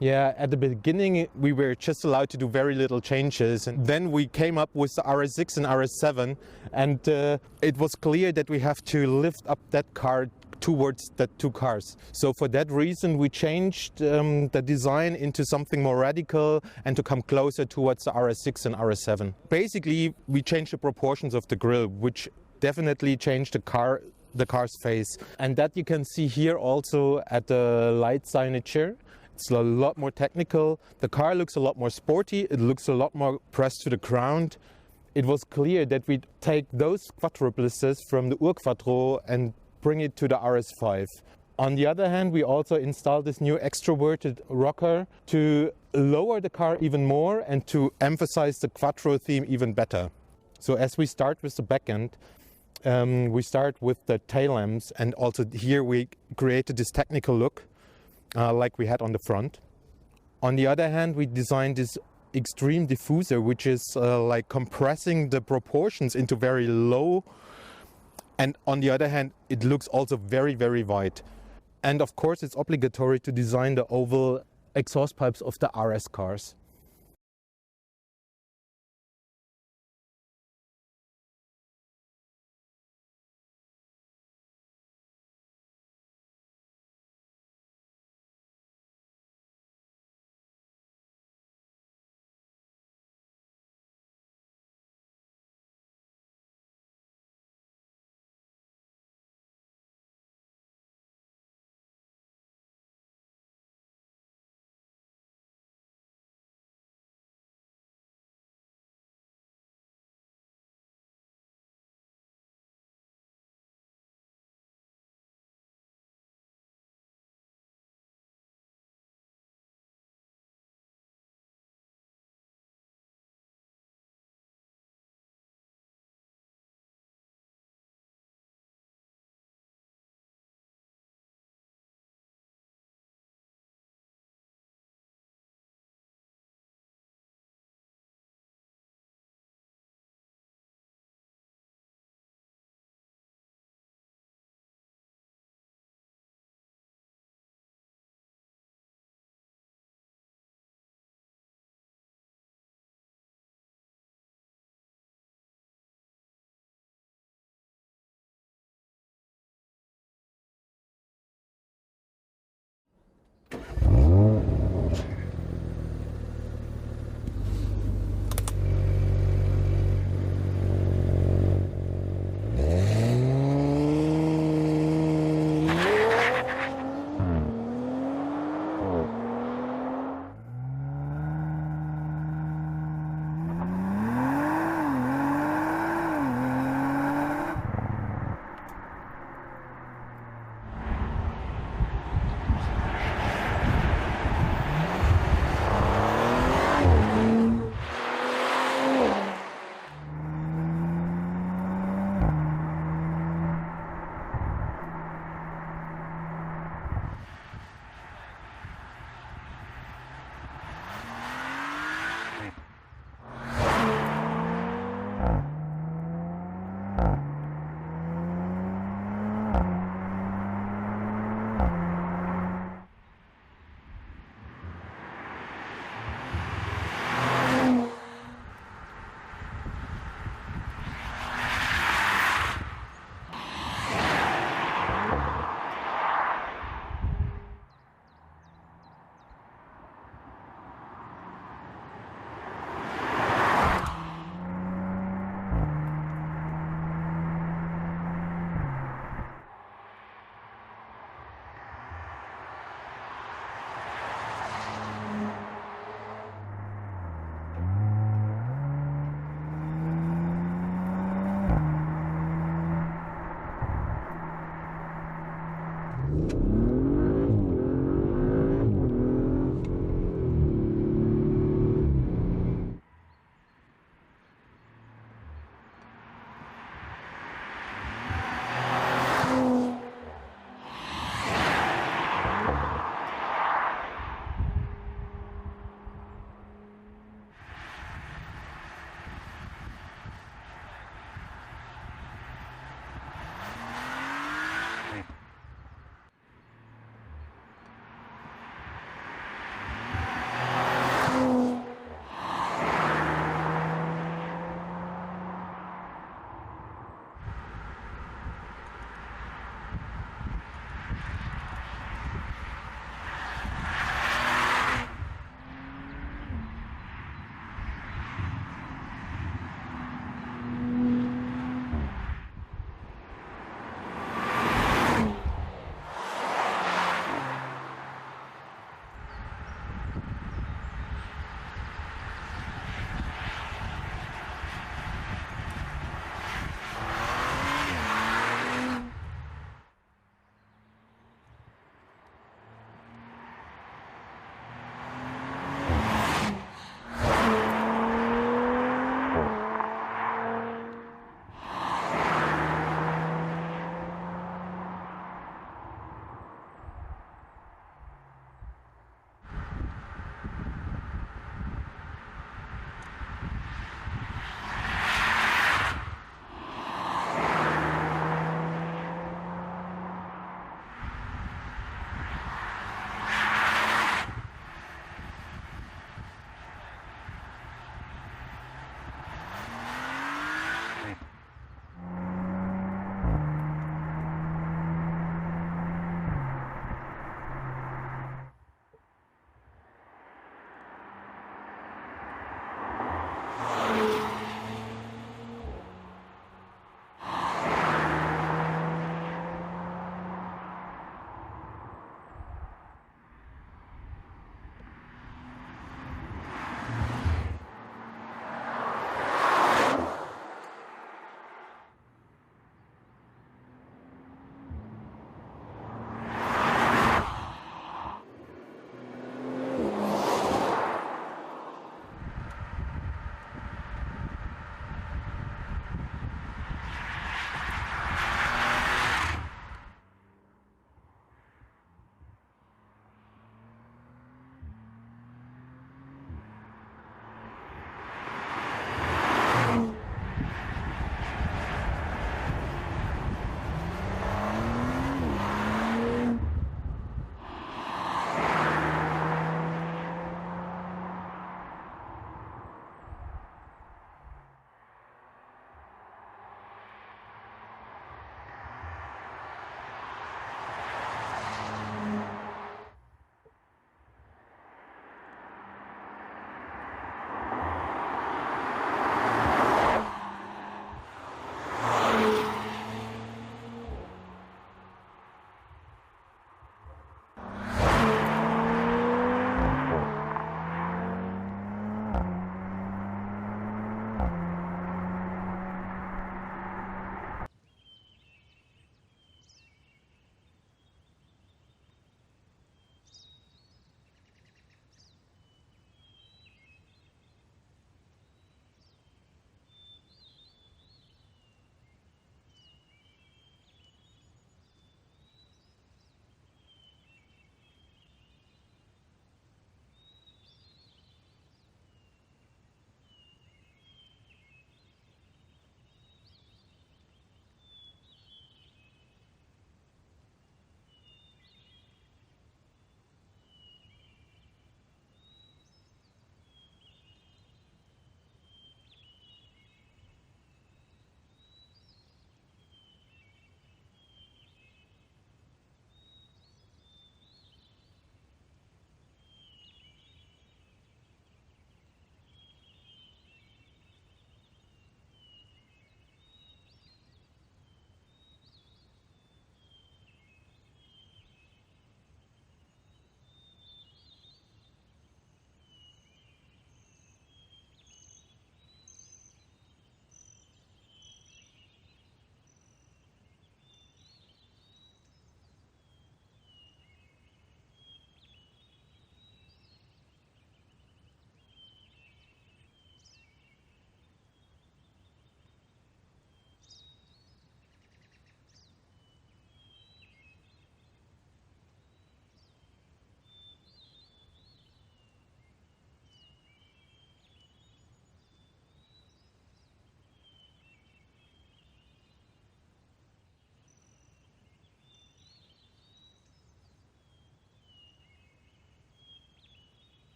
Yeah, at the beginning we were just allowed to do very little changes, and then we came up with the RS6 and RS7, and it was clear that we have to lift up that car towards the two cars. So for that reason we changed the design into something more radical and to come closer towards the RS6 and RS7. Basically we changed the proportions of the grille, which definitely changed the car's face, and that you can see here also at the light signage here. It's a lot more technical. The car looks a lot more sporty. It looks a lot more pressed to the ground. It was clear that we'd take those quadruples from the Urquattro and bring it to the RS5. On the other hand, we also installed this new extroverted rocker to lower the car even more and to emphasize the Quattro theme even better. So as we start with the back end, we start with the tail lamps, and also here we created this technical look like we had on the front. On the other hand, we designed this extreme diffuser, which is like compressing the proportions into very low, and on the other hand it looks also very, very wide. And of course it's obligatory to design the oval exhaust pipes of the RS cars.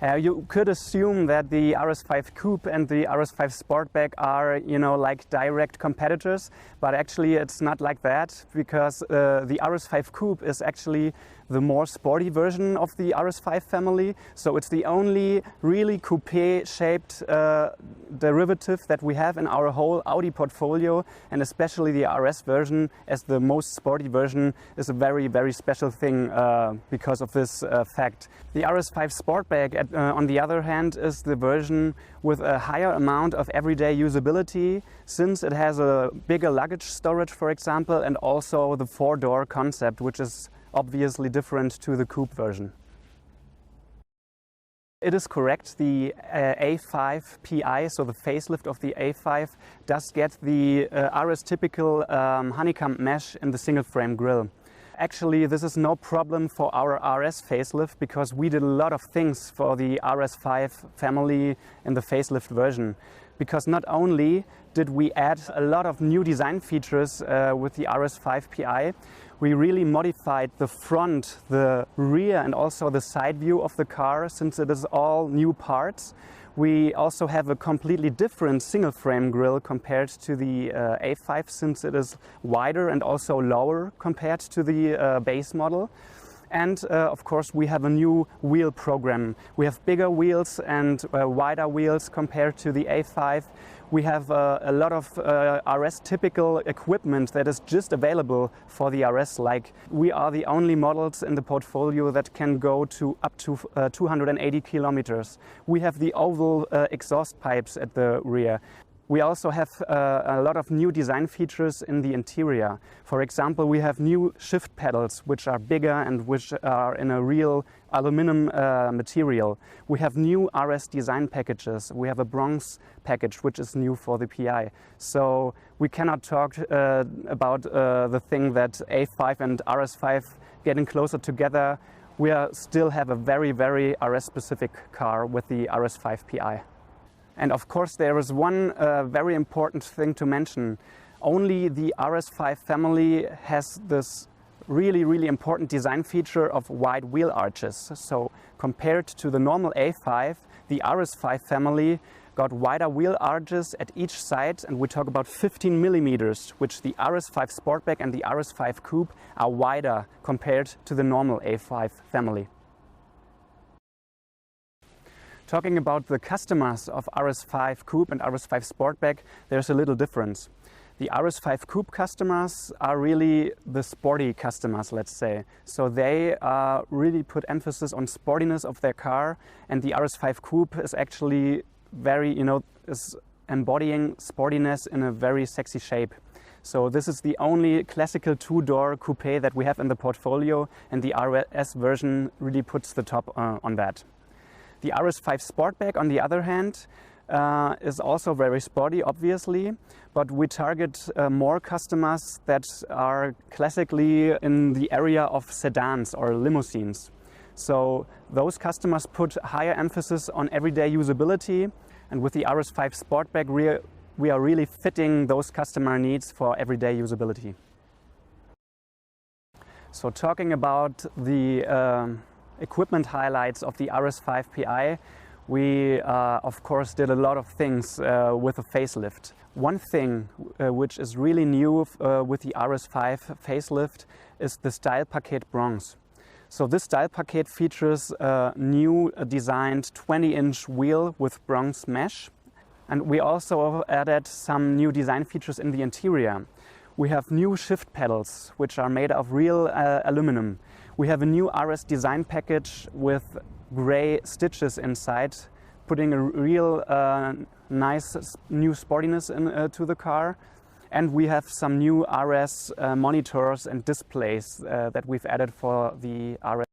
You could assume that the RS5 Coupe and the RS5 Sportback are, like direct competitors, but actually it's not like that, because the RS5 Coupe is actually the more sporty version of the RS5 family. So it's the only really coupe-shaped derivative that we have in our whole Audi portfolio, and especially the RS version as the most sporty version is a very, very special thing because of this fact. The RS5 Sportback, on the other hand, is the version with a higher amount of everyday usability, since it has a bigger luggage storage, for example, and also the four-door concept, which is obviously different to the coupe version. It is correct, the A5 PI, so the facelift of the A5, does get the RS typical honeycomb mesh in the single frame grille. Actually, this is no problem for our RS facelift, because we did a lot of things for the RS5 family in the facelift version. Because not only did we add a lot of new design features with the RS5 PI, we really modified the front, the rear and also the side view of the car, since it is all new parts. We also have a completely different single frame grille compared to the A5, since it is wider and also lower compared to the base model. And of course we have a new wheel program. We have bigger wheels and wider wheels compared to the A5. We have a lot of RS typical equipment that is just available for the RS, like we are the only models in the portfolio that can go to up to 280 kilometers. We have the oval exhaust pipes at the rear. We also have a lot of new design features in the interior. For example, we have new shift pedals, which are bigger and which are in a real aluminum material. We have new RS design packages. We have a bronze package, which is new for the PI. So we cannot talk about the thing that A5 and RS5 getting closer together. We still have a very, very RS-specific car with the RS5 PI. And of course there is one very important thing to mention. Only the RS5 family has this really, really important design feature of wide wheel arches. So compared to the normal A5, the RS5 family got wider wheel arches at each side, and we talk about 15 millimeters, which the RS5 Sportback and the RS5 Coupe are wider compared to the normal A5 family. Talking about the customers of RS5 Coupe and RS5 Sportback, there's a little difference. The RS5 Coupe customers are really the sporty customers, let's say. So they really put emphasis on sportiness of their car, and the RS5 Coupe is actually very, is embodying sportiness in a very sexy shape. So this is the only classical two-door coupe that we have in the portfolio, and the RS version really puts the top on that. The RS5 Sportback, on the other hand, is also very sporty, obviously, but we target more customers that are classically in the area of sedans or limousines. So those customers put higher emphasis on everyday usability, and with the RS5 Sportback we are really fitting those customer needs for everyday usability. So talking about the equipment highlights of the RS5 PI, we of course did a lot of things with a facelift. One thing which is really new with the RS5 facelift is the Style Paket Bronze. So this Style Paket features a new designed 20-inch wheel with bronze mesh, and we also added some new design features in the interior. We have new shift pedals, which are made of real aluminum. We have a new RS design package with gray stitches inside, putting a real nice new sportiness into the car. And we have some new RS monitors and displays that we've added for the RS